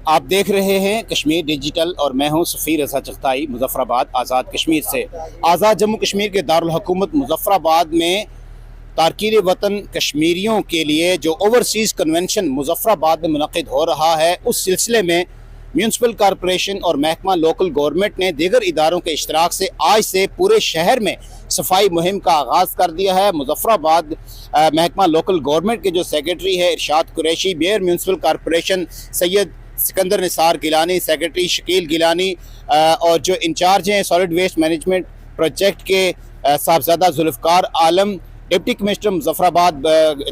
آپ دیکھ رہے ہیں کشمیر ڈیجیٹل اور میں ہوں سفیر رضا چغتائی مظفرآباد آزاد کشمیر سے۔ آزاد جموں کشمیر کے دارالحکومت مظفرآباد میں تارکین وطن کشمیریوں کے لیے جو اوورسیز کنونشن مظفرآباد میں منعقد ہو رہا ہے، اس سلسلے میں میونسپل کارپوریشن اور محکمہ لوکل گورنمنٹ نے دیگر اداروں کے اشتراک سے آج سے پورے شہر میں صفائی مہم کا آغاز کر دیا ہے۔ مظفرآباد محکمہ لوکل گورنمنٹ کے جو سیکرٹری ہے ارشاد قریشی، میئر میونسپل کارپوریشن سید سکندر نثار گیلانی، سیکرٹری شکیل گیلانی اور جو انچارج ہیں سالڈ ویسٹ مینجمنٹ پروجیکٹ کے صاحبزادہ ذوالفقار عالم، ڈپٹی کمشنر مظفرآباد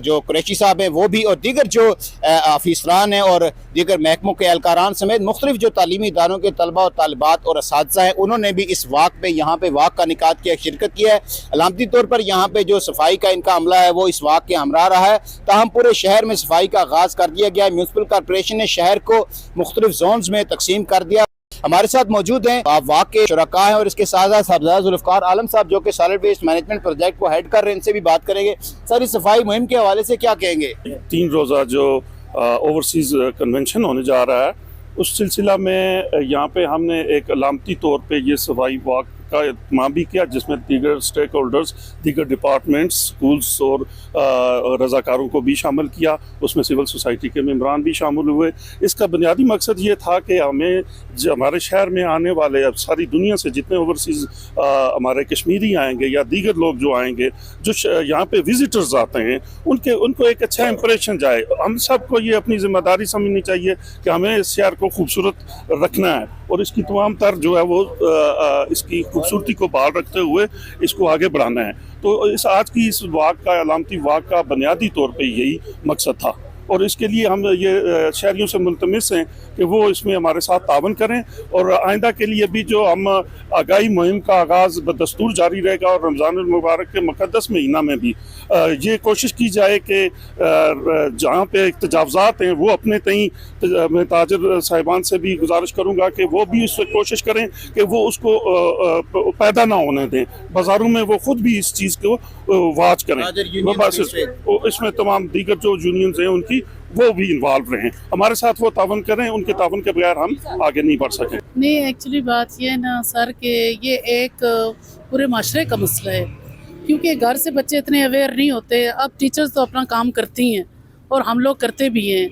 جو قریشی صاحب ہیں وہ بھی، اور دیگر جو افیسران ہیں اور دیگر محکموں کے اہلکاران سمیت مختلف جو تعلیمی اداروں کے طلبہ اور طالبات اور اساتذہ ہیں، انہوں نے بھی اس واک پہ یہاں پہ واک کا انعقاد کیا، شرکت کیا ہے۔ علامتی طور پر یہاں پہ جو صفائی کا ان کا عملہ ہے وہ اس واک کے ہمراہ رہا ہے، تاہم پورے شہر میں صفائی کا آغاز کر دیا گیا ہے۔ میونسپل کارپوریشن نے شہر کو مختلف زونز میں تقسیم کر دیا۔ ہمارے ساتھ موجود ہیں واک کے شرکاء ہیں اور اس کے ساتھ صاحبزادہ ذوالفقار عالم صاحب جو کہ سالڈ ویسٹ مینجمنٹ پروجیکٹ کو ہیڈ کر رہے ہیں، ان سے بھی بات کریں گے۔ سر، اس صفائی مہم کے حوالے سے کیا کہیں گے؟ 3 روزہ جو اوورسیز کنونشن ہونے جا رہا ہے، اس سلسلہ میں یہاں پہ ہم نے ایک علامتی طور پہ یہ صفائی واک کا اہتمام بھی کیا، جس میں دیگر اسٹیک ہولڈرز، دیگر ڈپارٹمنٹس، سکولز اور رضاکاروں کو بھی شامل کیا، اس میں سول سوسائٹی کے ممبران بھی شامل ہوئے۔ اس کا بنیادی مقصد یہ تھا کہ ہمیں ہمارے شہر میں آنے والے اب ساری دنیا سے جتنے اوورسیز ہمارے کشمیری آئیں گے یا دیگر لوگ جو آئیں گے، جو یہاں پہ وزٹرز آتے ہیں، ان کو ایک اچھا امپریشن جائے۔ ہم سب کو یہ اپنی ذمہ داری سمجھنی چاہیے کہ ہمیں اس شہر کو خوبصورت رکھنا ہے اور اس کی تمام تر جو ہے وہ اس کی خوبصورتی کو بحال رکھتے ہوئے اس کو آگے بڑھانا ہے۔ تو آج کی اس واک کا، علامتی واک کا بنیادی طور پہ یہی مقصد تھا، اور اس کے لیے ہم یہ شہریوں سے ملتمس ہیں کہ وہ اس میں ہمارے ساتھ تعاون کریں، اور آئندہ کے لیے بھی جو ہم آگاہی مہم کا آغاز بدستور جاری رہے گا، اور رمضان المبارک کے مقدس مہینہ میں بھی یہ کوشش کی جائے کہ جہاں پہ تجاوزات ہیں وہ اپنے تئیں، میں تاجر صاحبان سے بھی گزارش کروں گا کہ وہ بھی اس سے کوشش کریں کہ وہ اس کو پیدا نہ ہونے دیں، بازاروں میں وہ خود بھی اس چیز کو واچ کریں۔ اس میں تمام دیگر جو یونینز ہیں ان کی وہ بھی انوالو رہیں، ہمارے ساتھ وہ تعاون کریں، ان کے تعاون کے بغیر ہم آگے نہیں بڑھ سکیں۔ نہیں، ایکچولی بات یہ ہے نا سر کہ یہ ایک پورے معاشرے کا مسئلہ ہے، کیونکہ گھر سے بچے اتنے اویئر نہیں ہوتے۔ اب ٹیچرز تو اپنا کام کرتی ہیں اور ہم لوگ کرتے بھی ہیں،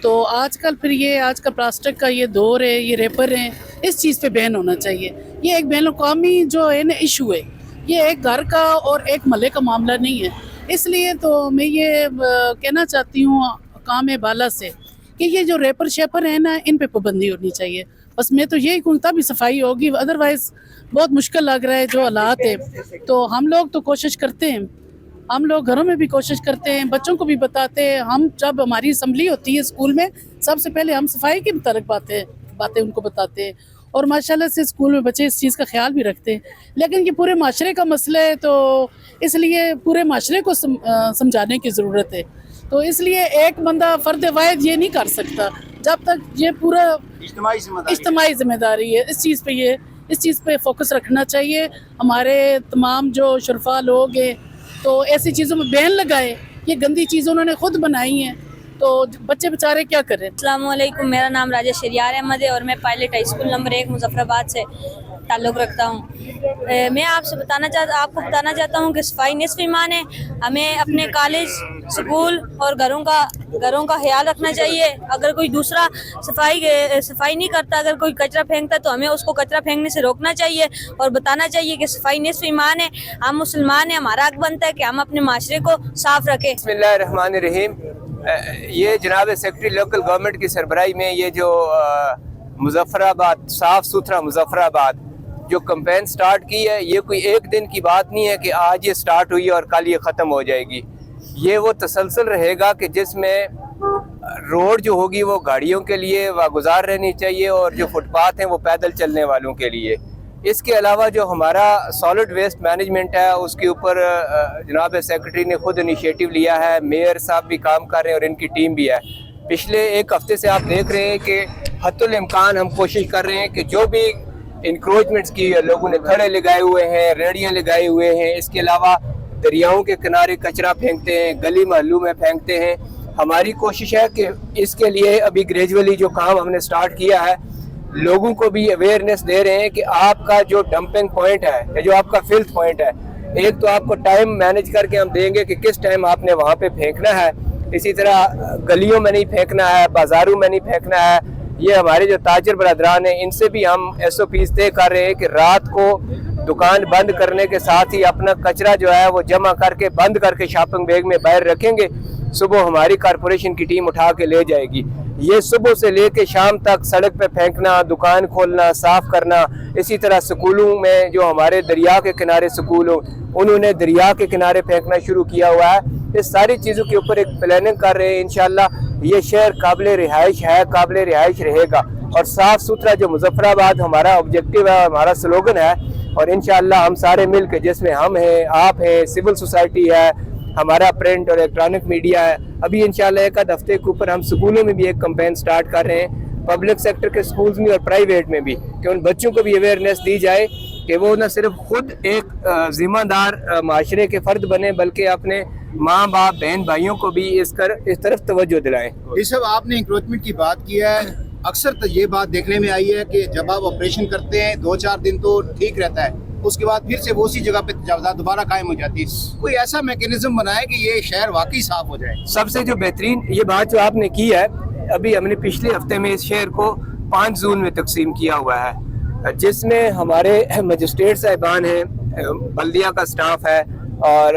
تو آج کل پھر یہ آج کا پلاسٹک کا یہ دور ہے، یہ ریپر ہیں، اس چیز پہ بین ہونا چاہیے۔ یہ ایک بین الاقوامی جو ہے نا ایشو ہے، یہ ایک گھر کا اور ایک محلے کا معاملہ نہیں ہے۔ اس لیے تو میں یہ کہنا چاہتی ہوں کام بالا سے کہ یہ جو ریپر شیپر ہیں نا، ان پہ پابندی ہونی چاہیے۔ بس میں تو یہی کہوں تب ہی صفائی ہوگی، ادروائز بہت مشکل لگ رہا ہے جو حالات ہے۔ تو ہم لوگ تو کوشش کرتے ہیں، ہم لوگ گھروں میں بھی کوشش کرتے ہیں، بچوں کو بھی بتاتے ہیں۔ ہم جب ہماری اسمبلی ہوتی ہے اسکول میں، سب سے پہلے ہم صفائی کے متعلق باتیں ان کو بتاتے ہیں، اور ماشاءاللہ سے اسکول میں بچے اس چیز کا خیال بھی رکھتے ہیں۔ لیکن یہ پورے معاشرے کا مسئلہ ہے، تو اس لیے پورے معاشرے کو سمجھانے کی ضرورت ہے۔ تو اس لیے ایک بندہ فرد واحد یہ نہیں کر سکتا، جب تک یہ پورا اجتماعی ذمہ داری ہے۔ اس چیز پہ فوکس رکھنا چاہیے۔ ہمارے تمام جو شرفا لوگ ہیں تو ایسی چیزوں میں بین لگائے، یہ گندی چیزیں انہوں نے خود بنائی ہیں، تو بچے بچارے کیا کریں۔ السلام علیکم، میرا نام راجہ شریار احمد ہے اور میں pilot high school number 1 Muzaffarabad سے تعلق رکھتا ہوں۔ میں آپ کو بتانا چاہتا ہوں کہ صفائی نصف ایمان ہے۔ ہمیں اپنے کالج، اسکول اور گھروں کا خیال رکھنا چاہیے۔ اگر کوئی دوسرا صفائی نہیں کرتا، اگر کوئی کچرا پھینکتا تو ہمیں اس کو کچرا پھینکنے سے روکنا چاہیے اور بتانا چاہیے کہ صفائی نصف ایمان ہے۔ ہم مسلمان ہیں، ہمارا حق بنتا ہے کہ ہم اپنے معاشرے کو صاف رکھیں۔ بسم اللہ الرحمن الرحیم۔ یہ جناب سیکرٹری لوکل گورنمنٹ کی سربراہی میں یہ جو مظفرآباد، صاف ستھرا مظفرآباد جو کمپین سٹارٹ کی ہے، یہ کوئی ایک دن کی بات نہیں ہے کہ آج یہ سٹارٹ ہوئی اور کل یہ ختم ہو جائے گی۔ یہ وہ تسلسل رہے گا کہ جس میں روڈ جو ہوگی وہ گاڑیوں کے لیے واگزار رہنی چاہیے، اور جو فٹ پاتھ ہیں وہ پیدل چلنے والوں کے لیے۔ اس کے علاوہ جو ہمارا سالڈ ویسٹ مینجمنٹ ہے، اس کے اوپر جناب سیکرٹری نے خود انیشیٹو لیا ہے، میئر صاحب بھی کام کر رہے ہیں اور ان کی ٹیم بھی ہے۔ پچھلے ایک ہفتے سے آپ دیکھ رہے ہیں کہ حتی الامکان ہم کوشش کر رہے ہیں کہ جو بھی انکروچمنٹس کی لوگوں نے تھڑے لگائے ہوئے ہیں، ریڑیاں لگائے ہوئے ہیں، اس کے علاوہ دریاؤں کے کنارے کچرا پھینکتے ہیں، گلی محلوں میں پھینکتے ہیں، हमारी कोशिश है कि इसके लिए अभी ग्रेजुअली जो काम हमने स्टार्ट किया है, लोगों को भी अवेयरनेस दे रहे हैं कि आपका जो डंपिंग पॉइंट है या जो आपका फिल्थ पॉइंट है, एक तो आपको टाइम मैनेज करके हम देंगे कि किस टाइम आपने वहाँ पे फेंकना है, इसी तरह गलियों में नहीं फेंकना है, बाजारों में नहीं फेंकना है। ये हमारे जो ताजर बरदरान हैं इनसे भी हम SOPs तय कर रहे हैं कि रात को दुकान बंद करने के साथ ही अपना कचरा जो है वो जमा करके बंद करके शॉपिंग बैग में बाहर रखेंगे, सुबह हमारी कारपोरेशन की टीम उठा के ले जाएगी। ये सुबह से लेके शाम तक सड़क पे फेंकना, दुकान खोलना, साफ करना, इसी तरह स्कूलों में जो हमारे दरिया के किनारे स्कूल हो उन्होंने दरिया के किनारे फेंकना शुरू किया हुआ है। इस सारी चीज़ों के ऊपर एक प्लानिंग कर रहे हैं। इंशाल्लाह ये शहर काबिल रिहाइश है, काबिल रिहाइश रहेगा और साफ़ सुथरा जो मुजफ्फराबाद हमारा ऑब्जेक्टिव है, हमारा स्लोगन है। और इंशाल्लाह हम सारे मिल के, जिसमें हम हैं, आप हैं, सिविल सोसाइटी है, हमारा प्रिंट और इलेक्ट्रॉनिक मीडिया है, अभी इंशाल्लाह एक आध हफ्ते के ऊपर हम स्कूलों में भी एक कैंपेन स्टार्ट कर रहे हैं, पब्लिक सेक्टर के स्कूल्स में और प्राइवेट में भी, कि उन बच्चों को भी अवेयरनेस दी जाए कि वो न सिर्फ खुद एक ज़िम्मेदार माशरे के फ़र्द बने बल्कि अपने माँ बाप बहन भाइयों को भी इस तरफ तवज्जो दिलाएं। ये सब आपने इंक्रोचमेंट की बात की है, अक्सर तो ये बात देखने में आई है कि जब आप ऑपरेशन करते हैं 2-4 दिन तो ठीक रहता है, उसके बाद फिर से वो उसी जगह पे दोबारा कायम हो जाती है। कोई ऐसा मैकेनिज्म बनाए कि ये शहर वाकई साफ हो जाए। सबसे जो बेहतरीन ये बात जो आपने की है, अभी हमने पिछले हफ्ते में इस शहर को 5 जोन में तकसीम किया हुआ है, जिसमें हमारे मजिस्ट्रेट साहिबान हैं, बल्दिया का स्टाफ है और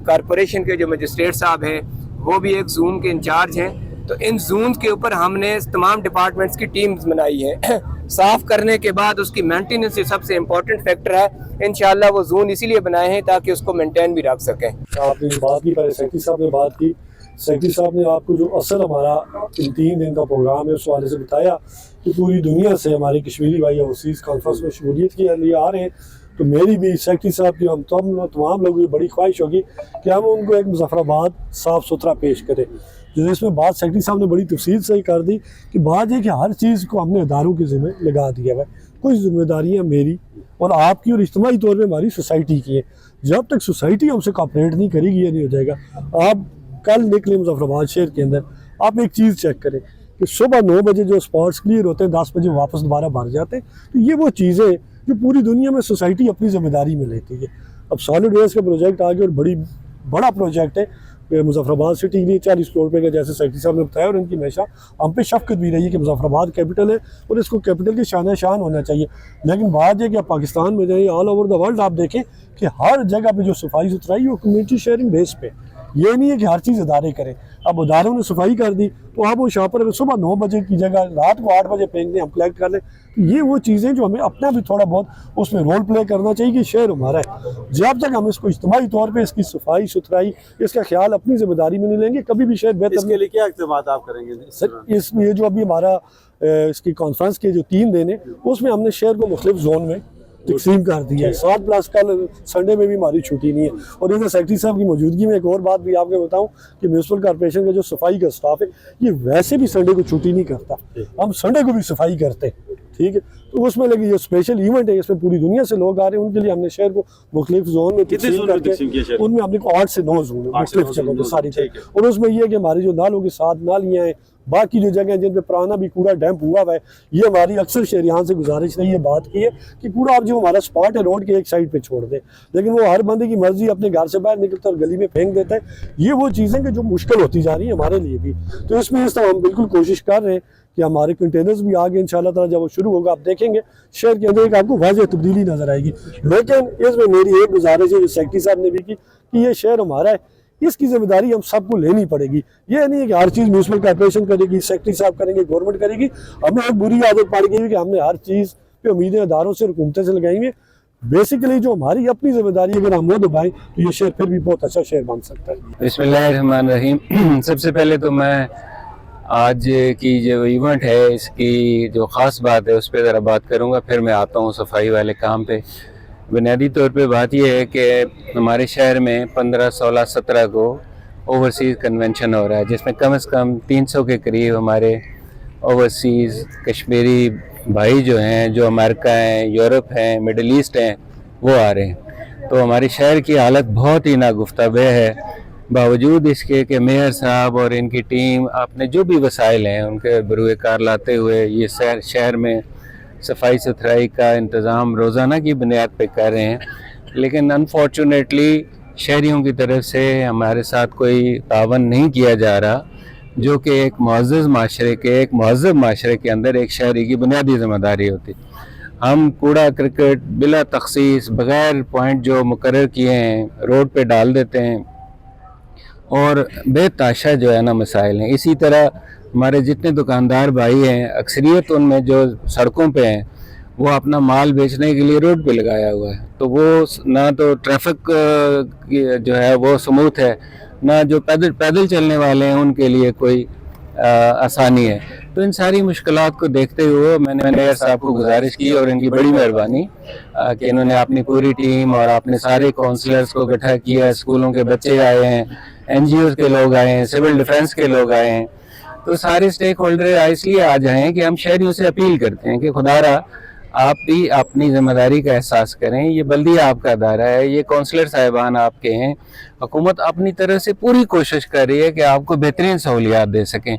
कारपोरेशन के जो मजिस्ट्रेट साहब हैं वो भी एक जोन के इंचार्ज हैं। तो इन जोन के ऊपर हमने तमाम डिपार्टमेंट्स की टीम्स बनाई है। साफ करने के बाद उसकी मेंटेनेंस सबसे इम्पोर्टेंट फैक्टर है। इंशाल्लाह वो जोन इसीलिए बनाए हैं ताकि उसको मेंटेन भी रख सकें। आपने जो बात की, पहले सेक्रेटरी साहब ने बात की, सेक्रेटरी साहब ने आपको जो असल हमारा इन 3 दिन का प्रोग्राम है उस वाले से बताया कि पूरी दुनिया से हमारे कश्मीरी भाई ओवरसीज़ कॉन्फ्रेंस में शमूलियत के लिए आ रहे हैं। तो मेरी भी सेक्रेटरी साहब की हम तमाम लोगों की बड़ी ख्वाहिश होगी कि हम उनको एक मुजफ्फराबाद साफ़ सुथरा पेश करें। जो इसमें बात सेक्रेटरी साहब ने बड़ी तफसील से कर दी कि बात है कि हर चीज़ को हमने इदारों के ज़िम्मे लगा दिया है। कुछ जिम्मेदारियाँ मेरी और आपकी और इज्तिमाई तौर पर हमारी सोसाइटी की है। जब तक सोसाइटी हमसे कॉपरेट नहीं करेगी ये नहीं हो जाएगा। आप कल निकले मुजफ्फराबाद शहर के अंदर, आप एक चीज़ चेक करें कि सुबह 9 बजे जो स्पॉट्स क्लियर होते हैं 10 बजे वापस दोबारा भर जाते हैं। तो ये वो चीज़ें जो पूरी दुनिया में सोसाइटी अपनी जिम्मेदारी में लेती है। अब सॉलिड वेस्ट का प्रोजेक्ट आ गया और बड़ा प्रोजेक्ट है मुजफ्फराबाद सिटी के लिए 40 करोड़ रुपये का, जैसे सेक्रेटरी साहब ने बताया, और इनकी हमेशा हम पे शफ़क़त भी रही है कि मुजफ्फराबाद कैपिटल है और इसको कैपिटल की शान होना चाहिए। लेकिन बात है कि आप पाकिस्तान में जाइए, ऑल ओवर द वर्ल्ड आप देखें कि हर जगह पे जो सफाई सुथराई वो कम्युनिटी शेयरिंग बेस पे, ये नहीं है कि हर चीज़ इदारे करें। अब इदारों ने सफाई कर दी तो आप वो शॉपर अगर सुबह 9 बजे की जगह रात को 8 बजे फेंक दें, हम कलेक्ट कर लें। तो ये वो चीज़ें जो हमें अपना भी थोड़ा बहुत उसमें रोल प्ले करना चाहिए कि शहर हमारा है। जब तक हम इसको इज्तिमाई तौर पे इसकी सफाई सुथराई इसका ख्याल अपनी जिम्मेदारी में नहीं लेंगे, कभी भी शहर बेहतर। इसके लिए क्या इक़दाम आप करेंगे सर? इसमें जो अभी हमारा इसकी कॉन्फ्रेंस के जो 3 दिन है उसमें हमने शहर को मुख्तलिफ जोन में तकसीम कर दिया है। 7+ कल संडे में भी हमारी छुट्टी नहीं है। और इधर सेक्रेटरी साहब की मौजूदगी में एक और बात भी आपको बताऊं कि म्यूनसिपल कॉर्पोरेशन का जो सफाई का स्टाफ है ये वैसे भी संडे को छुट्टी नहीं करता, हम संडे को भी सफाई करते हैं, ठीक है। तो उसमें लगे ये स्पेशल इवेंट है, इसमें पूरी दुनिया से लोग आ रहे हैं, उनके लिए हमने शहर को मुख्तलिफ जोन में तकसीम करके उनमें हमने 8 से 9 जोन मुख्तलिफ जगहों पर सारी चीज़। और उसमें ये है कि हमारी जो नालों के साथ नालियाँ हैं, बाकी जो जगह जिन पे पुराना भी कूड़ा डैम्प हुआ हुआ है, ये हमारी अक्सर शहरियान से गुजारिश रही है, बात की है कि कूड़ा आप जो हमारा स्पॉट है रोड के एक साइड पे छोड़ दें। लेकिन वो हर बंदे की मर्जी अपने घर से बाहर निकलता और गली में फेंक देता है। ये वो चीज़ें कि जो मुश्किल होती जा रही है हमारे लिए भी। तो इसमें इस तरह हम बिल्कुल कोशिश कर रहे हैं कि हमारे कंटेनर्स भी आगे इंशाल्लाह ताला जब वो शुरू होगा आप देखेंगे शहर के अंदर एक आपको वाज़ेह तब्दीली नज़र आएगी। लेकिन इसमें मेरी एक गुजारिश है जो सेक्रेटरी साहब ने भी की कि ये शहर हमारा है, इसकी जिम्मेदारी हम सबको लेनी पड़ेगी। ये नहीं है कि हर चीज़ म्यूनसिपल कॉर्पोरेशन करेगी, सेक्रेटरी साहब करेंगे, गवर्नमेंट करेगी। हमें एक बुरी आदत पड़ गई है कि हमने हर चीज़ पे उम्मीदें इदारों से हुकूमतें से लगाई हुई। बेसिकली जो हमारी अपनी जिम्मेदारी अगर हम वो दबाएं तो ये शहर फिर भी बहुत अच्छा शहर बन सकता है। बिस्मिल्लाहिर्रहमानिर्रहीम। सबसे पहले तो मैं आज की जो इवेंट है इसकी जो ख़ास बात है उस पर ज़रा बात करूँगा, फिर मैं आता हूँ सफाई वाले काम पे। बुनियादी तौर पे बात यह है कि हमारे शहर में 15, 16, 17 को ओवरसीज़ कन्वेंशन हो रहा है, जिसमें कम से कम 300 के करीब हमारे ओवरसीज़ कश्मीरी भाई जो हैं, जो अमेरिका हैं, यूरोप हैं, मिडल ईस्ट हैं, वो आ रहे हैं। तो हमारे शहर की हालत बहुत ही नागुफ्ताबे है। बावजूद इसके कि मेयर साहब और इनकी टीम अपने जो भी वसाइल हैं उनके बरूए कार लाते हुए ये शहर में सफाई सुथराई का इंतज़ाम रोज़ाना की बुनियाद पे कर रहे हैं, लेकिन अनफॉर्चुनेटली शहरियों की तरफ से हमारे साथ कोई तावन नहीं किया जा रहा, जो कि एक मुअज़्ज़ज़ माशरे के, एक महज़ब माशरे के अंदर एक शहरी की बुनियादी ज़िम्मेदारी होती। हम कूड़ा करकट बिला तखसीस बग़ैर पॉइंट जो मुकर्रर किए हैं रोड पे डाल देते हैं और बेताशा जो है ना मसाइल हैं। इसी तरह हमारे जितने दुकानदार भाई हैं अक्सरियत उनमें जो सड़कों पे हैं वो अपना माल बेचने के लिए रोड पे लगाया हुआ है, तो वो ना तो ट्रैफिक जो है वो स्मूथ है, ना जो पैदल चलने वाले हैं उनके लिए कोई आसानी है। तो इन सारी मुश्किलात को देखते हुए मैंने मेयर साहब को गुजारिश की और इनकी बड़ी मेहरबानी कि इन्होंने अपनी पूरी टीम और अपने सारे काउंसलर्स को इकट्ठा किया, स्कूलों के बच्चे आए हैं, NGOs के लोग आए हैं, सिविल डिफेंस के लोग आए हैं, तो सारे स्टेक होल्डर इसलिए आ जाएं कि हम शहरियों से अपील करते हैं कि खुदारा आप भी अपनी ज़िम्मेदारी का एहसास करें। ये बल्दिया आपका अदारा है, ये काउंसलर साहिबान आपके हैं, हुकूमत अपनी तरफ से पूरी कोशिश कर रही है कि आपको बेहतरीन सहूलियात दे सकें।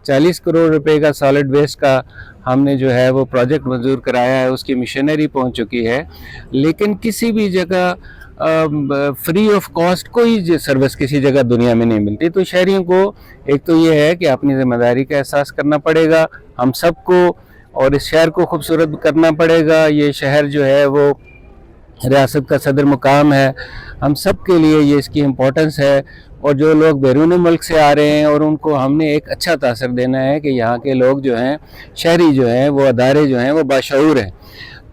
40 करोड़ रुपए का सॉलिड वेस्ट का हमने जो है वो प्रोजेक्ट मंजूर कराया है, उसकी मशीनरी पहुंच चुकी है, लेकिन किसी भी जगह फ्री ऑफ कॉस्ट कोई सर्विस किसी जगह दुनिया में नहीं मिलती। तो शहरियों को एक तो ये है कि अपनी ज़िम्मेदारी का एहसास करना पड़ेगा हम सबको, और इस शहर को खूबसूरत करना पड़ेगा। ये शहर जो है वो रियासत का सदर मुकाम है, हम सब के लिए ये इसकी इम्पोर्टेंस है, और जो लोग बैरून मुल्क से आ रहे हैं और उनको हमने एक अच्छा तासर देना है कि यहाँ के लोग जो हैं, शहरी जो हैं, वो अदारे जो हैं वो बाशऊर हैं।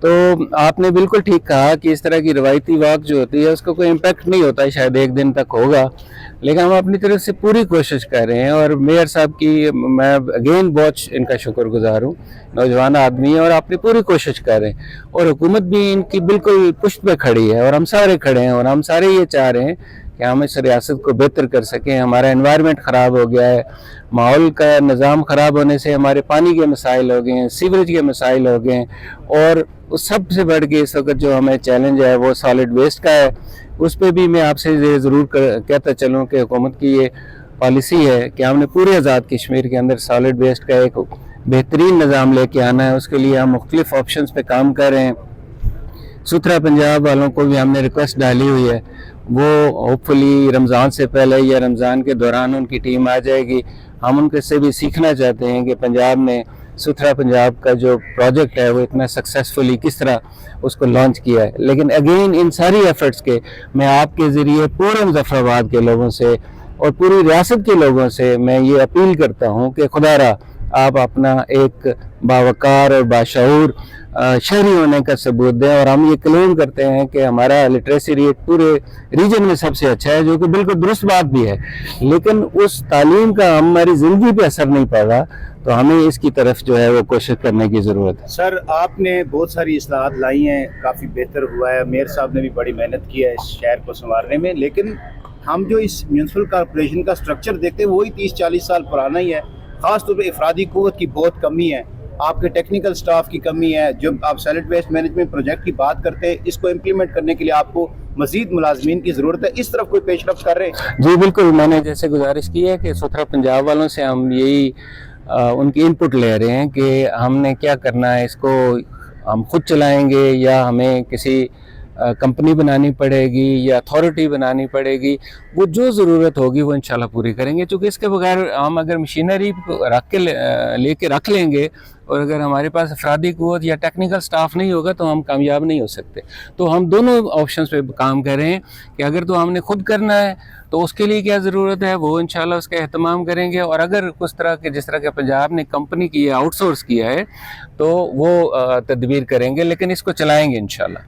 तो आपने बिल्कुल ठीक कहा कि इस तरह की रवायती वॉक जो होती है उसका कोई इम्पेक्ट नहीं होता है, शायद एक दिन तक होगा, लेकिन हम अपनी तरफ से पूरी कोशिश कर रहे हैं। और मेयर साहब की मैं अगेन बहुत इनका शुक्रगुजार हूँ, नौजवान आदमी है और अपनी पूरी कोशिश कर रहे हैं, और हुकूमत भी इनकी बिल्कुल पुष्ट पे खड़ी है, और हम सारे खड़े हैं, और हम सारे ये चाह रहे हैं कि हम इस रियासत को बेहतर कर सकें। हमारा एनवायरनमेंट ख़राब हो गया है, माहौल का निज़ाम ख़राब होने से हमारे पानी के मसाइल हो गए हैं, सीवरेज के मसाइल हो गए हैं, और उस सबसे बढ़ के इस वक्त जो हमें चैलेंज है वो सॉलिड वेस्ट का है। उस पर भी मैं आपसे ज़रूर कहता चलूँ कि हुकूमत की ये पॉलिसी है कि हमने पूरे आज़ाद कश्मीर के अंदर सॉलिड वेस्ट का एक बेहतरीन निज़ाम लेके आना है। उसके लिए हम मुख्तलिफ ऑप्शंस पे काम कर रहे हैं। सुथरा पंजाब वालों को भी हमने रिक्वेस्ट डाली हुई है, वो होपफुली रमज़ान से पहले या रमज़ान के दौरान उनकी टीम आ जाएगी। हम उनके से भी सीखना चाहते हैं कि पंजाब में सुथरा पंजाब का जो प्रोजेक्ट है वो इतना सक्सेसफुली किस तरह उसको लॉन्च किया है। लेकिन अगेन इन सारी एफर्ट्स के मैं आपके ज़रिए पूरे मुजफ्फराबाद के लोगों से और पूरी रियासत के लोगों से मैं ये अपील करता हूँ कि खुदारा आप अपना एक बावकार और बाशऊर शहरी होने का सबूत दें। और हम ये क्लेम करते हैं कि हमारा लिटरेसी रेट पूरे रीजन में सबसे अच्छा है, जो कि बिल्कुल दुरुस्त बात भी है, लेकिन उस तालीम का हमारी ज़िंदगी पे असर नहीं पड़ रहा, तो हमें इसकी तरफ जो है वो कोशिश करने की ज़रूरत है। सर, आपने बहुत सारी इस्लाहात लाई हैं, काफ़ी बेहतर हुआ है, मेयर साहब ने भी बड़ी मेहनत की है इस शहर को संवारने में, लेकिन हम जो इस म्यूनसिपल कॉर्पोरेशन का स्ट्रक्चर देखते हैं वही 30-40 साल पुराना ही है। ख़ास तौर पर अफरादी क़ुव्वत की बहुत कमी है, आपके टेक्निकल स्टाफ की कमी है। जब आप सॉलिड वेस्ट मैनेजमेंट प्रोजेक्ट की बात करते हैं, इसको इम्प्लीमेंट करने के लिए आपको मजीद मुलाजमीन की ज़रूरत है, इस तरफ कोई पेशरफ्त कर रहे हैं? जी बिल्कुल, मैंने जैसे गुजारिश की है कि सुथरा पंजाब वालों से हम यही उनकी इनपुट ले रहे हैं कि हमने क्या करना है, इसको हम खुद चलाएंगे या हमें किसी कंपनी बनानी पड़ेगी या अथॉरिटी बनानी पड़ेगी। वो जो ज़रूरत होगी वो इंशाल्लाह पूरी करेंगे, क्योंकि इसके बगैर हम अगर मशीनरी रख के लेके रख लेंगे और अगर हमारे पास अफरादी क़ुव्वत या टेक्निकल स्टाफ नहीं होगा तो हम कामयाब नहीं हो सकते। तो हम दोनों ऑप्शंस पे काम कर रहे हैं कि अगर तो हमने खुद करना है तो उसके लिए क्या ज़रूरत है वो इंशाल्लाह उसका एहतमाम करेंगे, और अगर कुछ तरह के जिस तरह के पंजाब ने कंपनी की है, आउटसोर्स किया है, तो वो तदबीर करेंगे, लेकिन इसको चलाएँगे इंशाल्लाह।